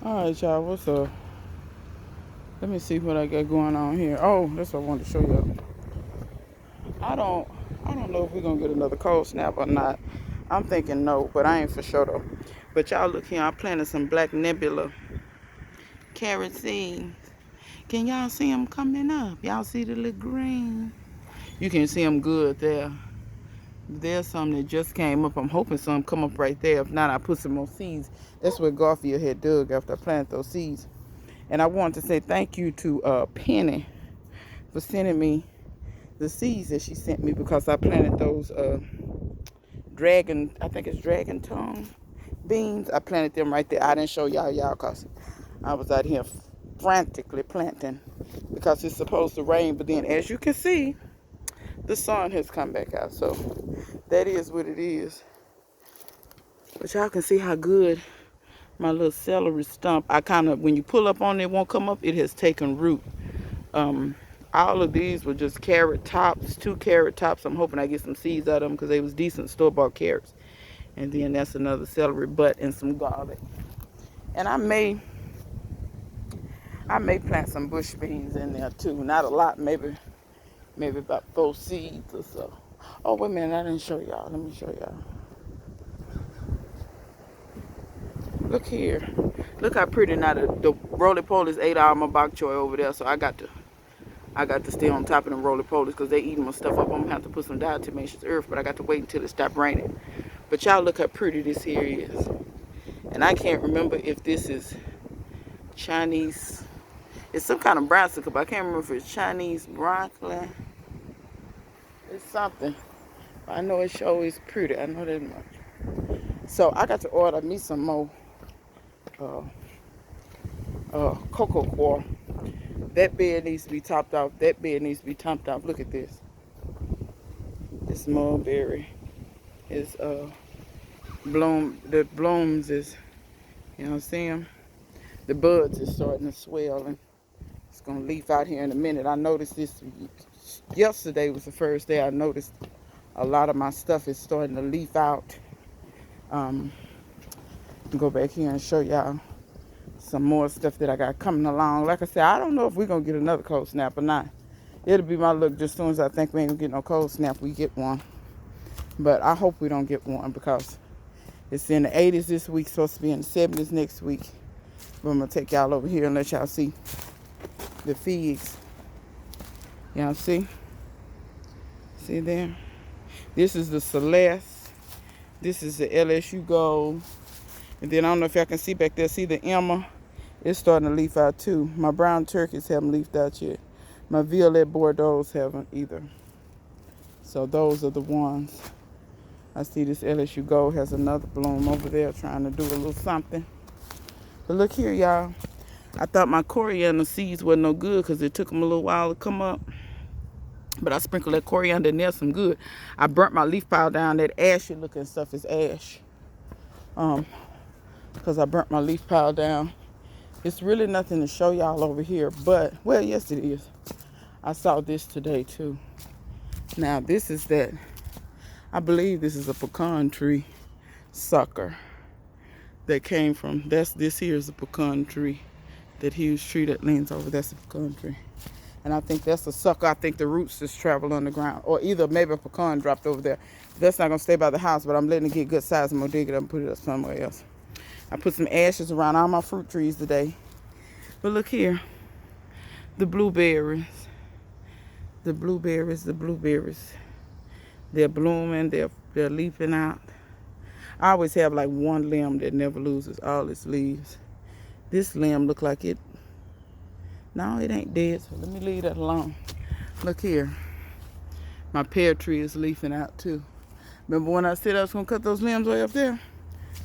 Alright, y'all, what's up? Let me see what I got going on here. Oh, that's what I wanted to show you. I don't I don't know if we're gonna get another cold snap or not. I'm thinking no, but I ain't for sure though. But y'all look here, I planted some black nebula carrot seeds. Can y'all see them coming up? Y'all see the little green? You can see them good there. There's some that just came up. I'm hoping some come up right there. If not, I put some more seeds. That's what Garfield had dug after I planted those seeds. And I wanted to say thank you to Penny for sending me the seeds that she sent me because I planted those I think it's dragon tongue beans. I planted them right there. I didn't show y'all because I was out here frantically planting because it's supposed to rain. But then as you can see, the sun has come back out. So that is what it is. But y'all can see how good my little celery stump, I kind of, when you pull up on it, it won't come up. It has taken root. All of these were just carrot tops, 2 carrot tops. I'm hoping I get some seeds out of them because they was decent store-bought carrots. And then that's another celery butt and some garlic. And I may plant some bush beans in there too. Not a lot, maybe about 4 seeds or so. Oh, wait a minute, I didn't show y'all. Let me show y'all. Look here. Look how pretty now the roly-polies ate all my bok choy over there, so I got to stay on top of them roly-polies because they eating my stuff up. I'm gonna have to put some diatomaceous earth, but I got to wait until it stopped raining. But y'all look how pretty this here is. And I can't remember if this is Chinese. It's some kind of brassica, but I can't remember if it's Chinese broccoli. It's something. I know it sure is pretty. I know that much. So I got to order me some more cocoa coir. That bed needs to be topped off. That bed needs to be topped off. Look at this. This mulberry is bloom. The blooms is, you know what I'm saying? The buds is starting to swell and it's gonna leaf out here in a minute. I noticed this yesterday was the first day I noticed a lot of my stuff is starting to leaf out. Go back here and show y'all some more stuff that I got coming along. Like I said, I don't know if we're gonna get another cold snap or not. It'll be my luck just as soon as I think we ain't gonna get no cold snap, we get one. But I hope we don't get one because it's in the 80s this week, supposed to be in the 70s next week. But I'm gonna take y'all over here and let y'all see the figs. Y'all see? See there? This is the Celeste. This is the LSU Gold. And then I don't know if y'all can see back there, see the Emma? It's starting to leaf out too. My brown turkeys haven't leafed out yet. My violet Bordeaux's haven't either. So those are the ones. I see this LSU Gold has another bloom over there trying to do a little something. But look here, y'all. I thought my coriander seeds wasn't no good because it took them a little while to come up. But I sprinkled that coriander in there some good. I burnt my leaf pile down. That ashy looking stuff is ash. Because I burnt my leaf pile down. It's really nothing to show y'all over here. But, well, yes it is. I saw this today too. Now this is that. I believe this is a pecan tree sucker that came from, this here is a pecan tree. That huge tree that leans over, that's a pecan tree. And I think that's a sucker. I think the roots just travel underground. Or either maybe a pecan dropped over there. That's not going to stay by the house, but I'm letting it get good size. I'm going to dig it up and put it up somewhere else. I put some ashes around all my fruit trees today. But look here. The blueberries. The blueberries. They're blooming. They're leafing out. I always have like one limb that never loses all its leaves. This limb look like it. No, it ain't dead, so let me leave that alone. Look here. My pear tree is leafing out too. Remember when I said I was going to cut those limbs way up there?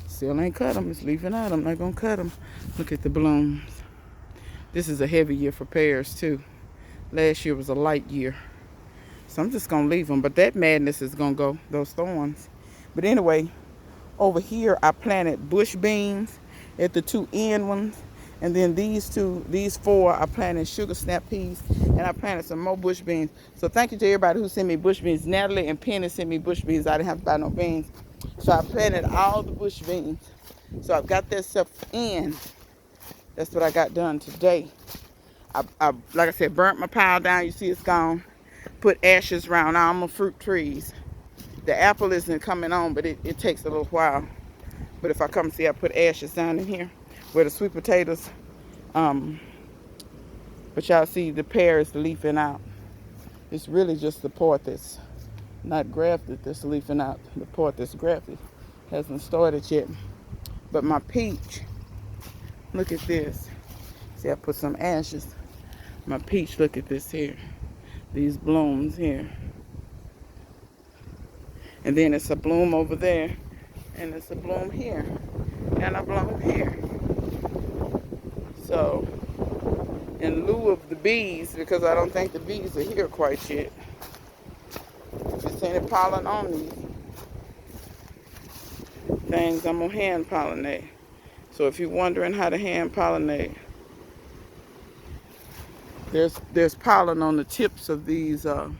Still ain't cut them. It's leafing out. I'm not going to cut them. Look at the blooms. This is a heavy year for pears too. Last year was a light year. So I'm just going to leave them. But that madness is going to go. Those thorns. But anyway, over here I planted bush beans at the 2 end ones. And then these 4 I planted sugar snap peas. And I planted some more bush beans. So thank you to everybody who sent me bush beans. Natalie and Penny sent me bush beans. I didn't have to buy no beans. So I planted all the bush beans. So I've got that stuff in. That's what I got done today. I like I said, burnt my pile down. You see it's gone. Put ashes around all my fruit trees. The apple isn't coming on, but it takes a little while. But if I come see, I put ashes down in here where the sweet potatoes. But y'all see the pear is leafing out. It's really just the part that's not grafted that's leafing out. The part that's grafted hasn't started yet. But my peach, look at this. See, I put some ashes. My peach, look at this here. These blooms here. And then it's a bloom over there. And it's a bloom here. And a bloom here. So, in lieu of the bees, because I don't think the bees are here quite yet. Just any pollen on these things, I'm gonna hand pollinate. So if you're wondering how to hand pollinate, there's pollen on the tips of these. Y'all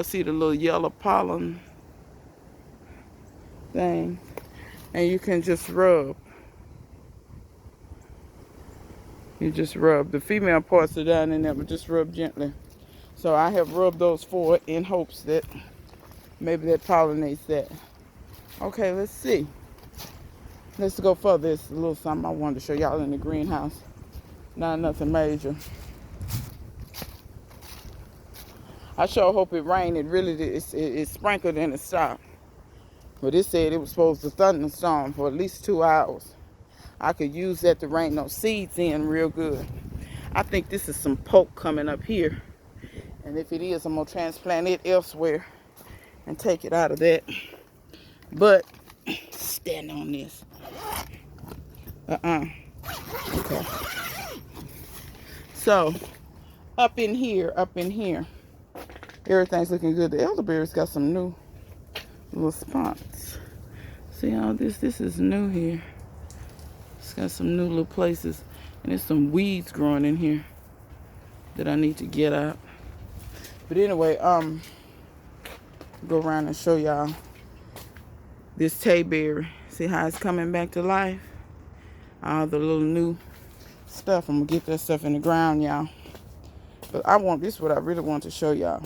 see the little yellow pollen thing, and you can just rub. You just rub. The female parts are down in there, but just rub gently. So I have rubbed those 4 in hopes that maybe that pollinates that. Okay, let's see. Let's go further. It's a little something I wanted to show y'all in the greenhouse. Not nothing major. I sure hope it rained. It really did. It sprinkled and it stopped. But it said it was supposed to thunderstorm for at least 2 hours. I could use that to rain those seeds in real good. I think this is some poke coming up here. And if it is, I'm going to transplant it elsewhere and take it out of that. But, stand on this. Okay. So, up in here, everything's looking good. The elderberry's got some new little spots. See all this? This is new here. It's got some new little places. And there's some weeds growing in here that I need to get out. But anyway, go around and show y'all this tayberry. See how it's coming back to life? All the little new stuff. I'm gonna get that stuff in the ground, y'all. But this is what I really want to show y'all.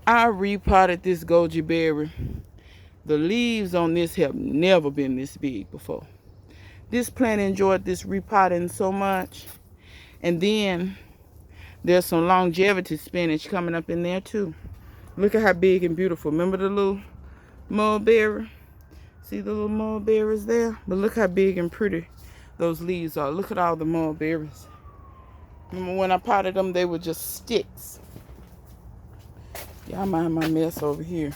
I repotted this goji berry. The leaves on this have never been this big before. This plant enjoyed this repotting so much. And then there's some longevity spinach coming up in there too. Look at how big and beautiful. Remember the little mulberry? See the little mulberries there? But look how big and pretty those leaves are. Look at all the mulberries. Remember when I potted them, they were just sticks. Y'all mind my mess over here.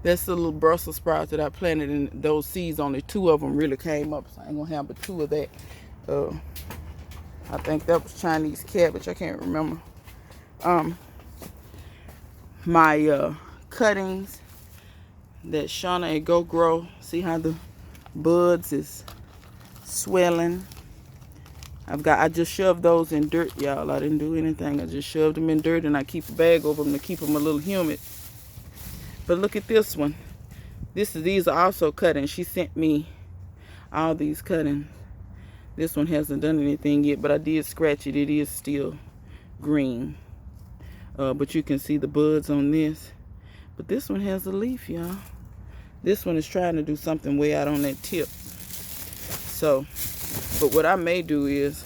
That's the little Brussels sprouts that I planted, and those seeds, only 2 of them really came up. So I ain't gonna have but 2 of that. I think that was Chinese cabbage. I can't remember. My cuttings that Shauna and Go Grow. See how the buds is swelling. I just shoved those in dirt, y'all. I didn't do anything. I just shoved them in dirt, and I keep a bag over them to keep them a little humid. But look at this one. These are also cuttings. She sent me all these cuttings. This one hasn't done anything yet, but I did scratch it. It is still green. But you can see the buds on this. But this one has a leaf, y'all. This one is trying to do something way out on that tip. So, but what I may do is,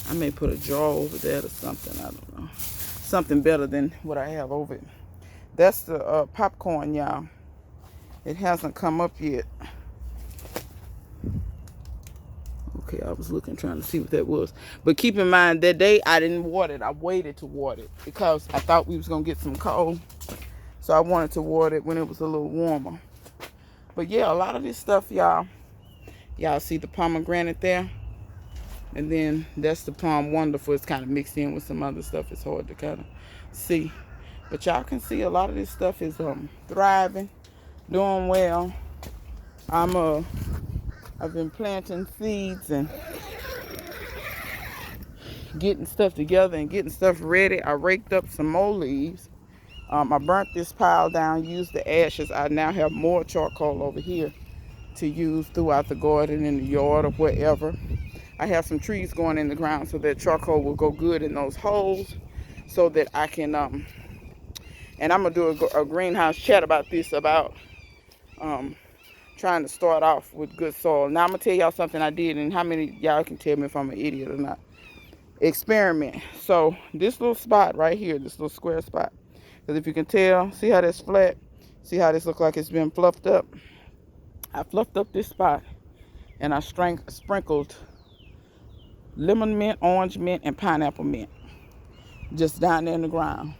I may put a jar over that or something. I don't know. Something better than what I have over it. That's the popcorn, y'all. It hasn't come up yet. Okay, I was looking, trying to see what that was. But keep in mind, that day I didn't water it. I waited to water it because I thought we was going to get some cold. So I wanted to water it when it was a little warmer. But yeah, a lot of this stuff, y'all see the pomegranate there? And then that's the Palm Wonderful. It's kind of mixed in with some other stuff. It's hard to kind of see. But y'all can see a lot of this stuff is thriving, doing well. I've been planting seeds and getting stuff together and getting stuff ready. I raked up some more leaves. I burnt this pile down, used the ashes. I now have more charcoal over here to use throughout the garden, in the yard, or wherever. I have some trees going in the ground so that charcoal will go good in those holes, so that I can, and I'm going to do a greenhouse chat about this, about trying to start off with good soil. Now I'm going to tell y'all something I did, and how many y'all can tell me if I'm an idiot or not. Experiment. So this little spot right here, this little square spot, because if you can tell, see how that's flat? See how this looks like it's been fluffed up? I fluffed up this spot, and I sprinkled lemon mint, orange mint, and pineapple mint just down there in the ground.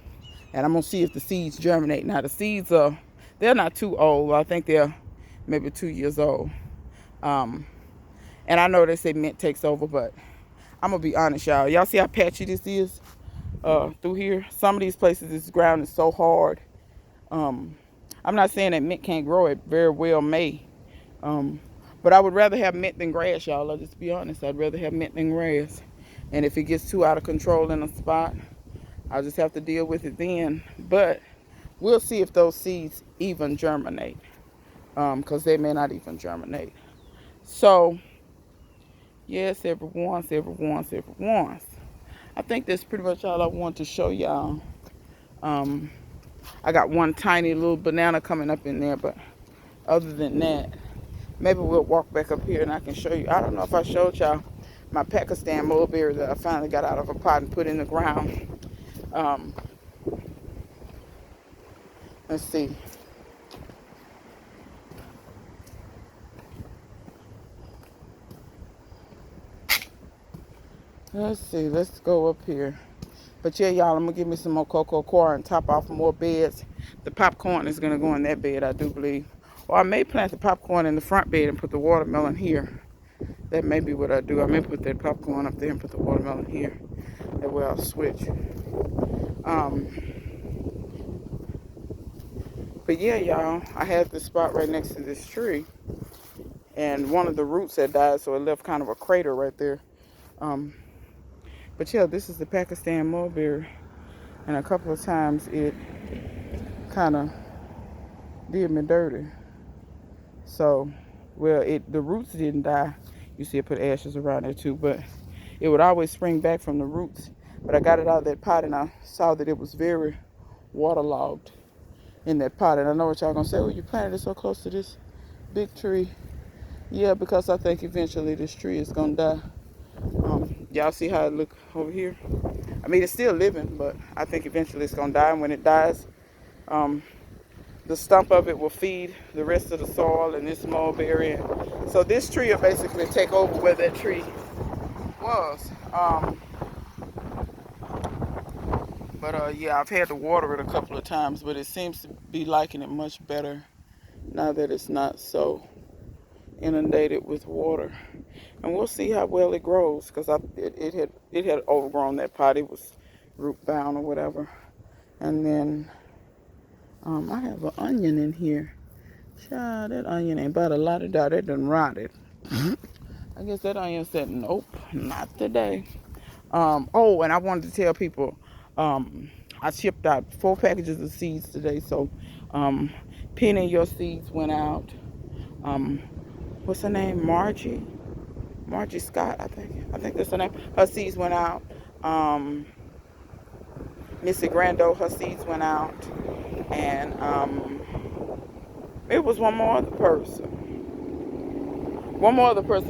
And I'm going to see if the seeds germinate. Now the seeds they're not too old. I think they're maybe 2 years old. And I know they say mint takes over, but I'm going to be honest, y'all. Y'all see how patchy this is through here? Some of these places, this ground is so hard. I'm not saying that mint can't grow. It very well may. But I would rather have mint than grass, y'all. I'll just be honest. I'd rather have mint than grass. And if it gets too out of control in a spot, I'll just have to deal with it then. But we'll see if those seeds even germinate. Because they may not even germinate. So, yes, every once. I think that's pretty much all I want to show y'all. I got one tiny little banana coming up in there, but other than that, maybe we'll walk back up here and I can show you. I don't know if I showed y'all my Pakistan mulberry that I finally got out of a pot and put in the ground. Let's see. Let's go up here. But yeah, y'all, I'm going to give me some more cocoa coir and top off more beds. The popcorn is going to go in that bed, I do believe. Or I may plant the popcorn in the front bed and put the watermelon here. That may be what I do. I may put that popcorn up there and put the watermelon here. That way I'll switch. But yeah, y'all, I had this spot right next to this tree. And one of the roots had died, so it left kind of a crater right there. But yeah, this is the Pakistan mulberry. And a couple of times it kind of did me dirty. So, well, the roots didn't die. You see it put ashes around there too, but it would always spring back from the roots. But I got it out of that pot and I saw that it was very waterlogged in that pot. And I know what y'all gonna say, well, you planted it so close to this big tree. Yeah, because I think eventually this tree is gonna die. Y'all see how it look over here? I mean, it's still living, but I think eventually it's gonna die. And when it dies, the stump of it will feed the rest of the soil and this mulberry. So this tree will basically take over where that tree was. Yeah, I've had to water it a couple of times, but it seems to be liking it much better now that it's not so inundated with water. And we'll see how well it grows, because it had overgrown that pot. It was root bound or whatever. And then I have an onion in here. Child, that onion ain't about a lot of doubt. It done rotted. I guess that onion said, nope, not today. Oh, and I wanted to tell people, I shipped out 4 packages of seeds today. So, Penny, your seeds went out. What's her name? Margie Scott, I think that's her name. Her seeds went out. Missy Grando, her seeds went out. And it was one more other person.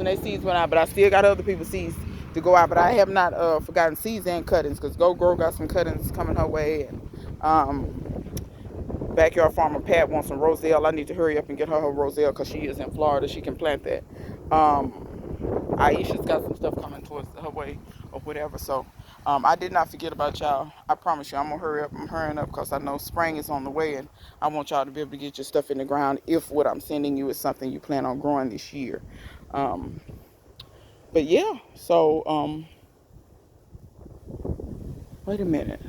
Their seeds went out, but I still got other people's seeds to go out. But I have not forgotten seeds and cuttings, because Go Grow got some cuttings coming her way. And Backyard Farmer Pat wants some roselle. I need to hurry up and get her roselle, because she is in Florida. She can plant that. Aisha's got some stuff coming towards her way or whatever. So I did not forget about y'all. I promise you, I'm going to hurry up. I'm hurrying up because I know spring is on the way, and I want y'all to be able to get your stuff in the ground if what I'm sending you is something you plan on growing this year. But yeah, so wait a minute.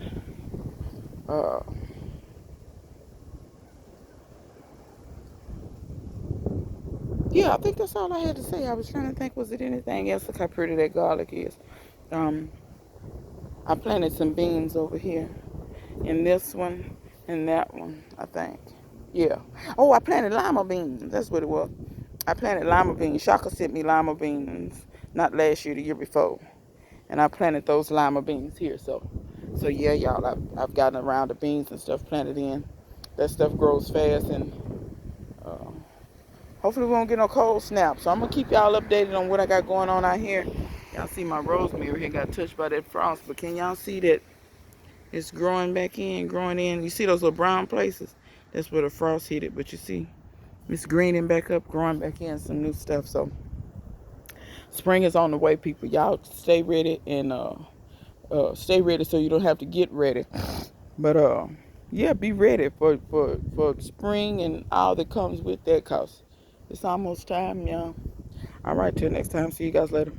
Yeah, I think that's all I had to say. I was trying to think, was it anything else? Look how pretty that garlic is. I planted some beans over here. In this one and that one, I think. Yeah. Oh, I planted lima beans. That's what it was. I planted lima beans. Shaka sent me lima beans, not last year, the year before. And I planted those lima beans here. So yeah, y'all, I've gotten around the beans and stuff planted in. That stuff grows fast, and uh, hopefully we won't get no cold snap. So I'm going to keep y'all updated on what I got going on out here. Y'all see my rosemary here got touched by that frost, but can y'all see that it's growing back in, growing in? You see those little brown places? That's where the frost hit it, but you see it's greening back up, growing back in some new stuff. So spring is on the way, people. Y'all stay ready and stay ready so you don't have to get ready. But yeah, be ready for spring and all that comes with that, cause it's almost time, y'all. All right, till next time. See you guys later.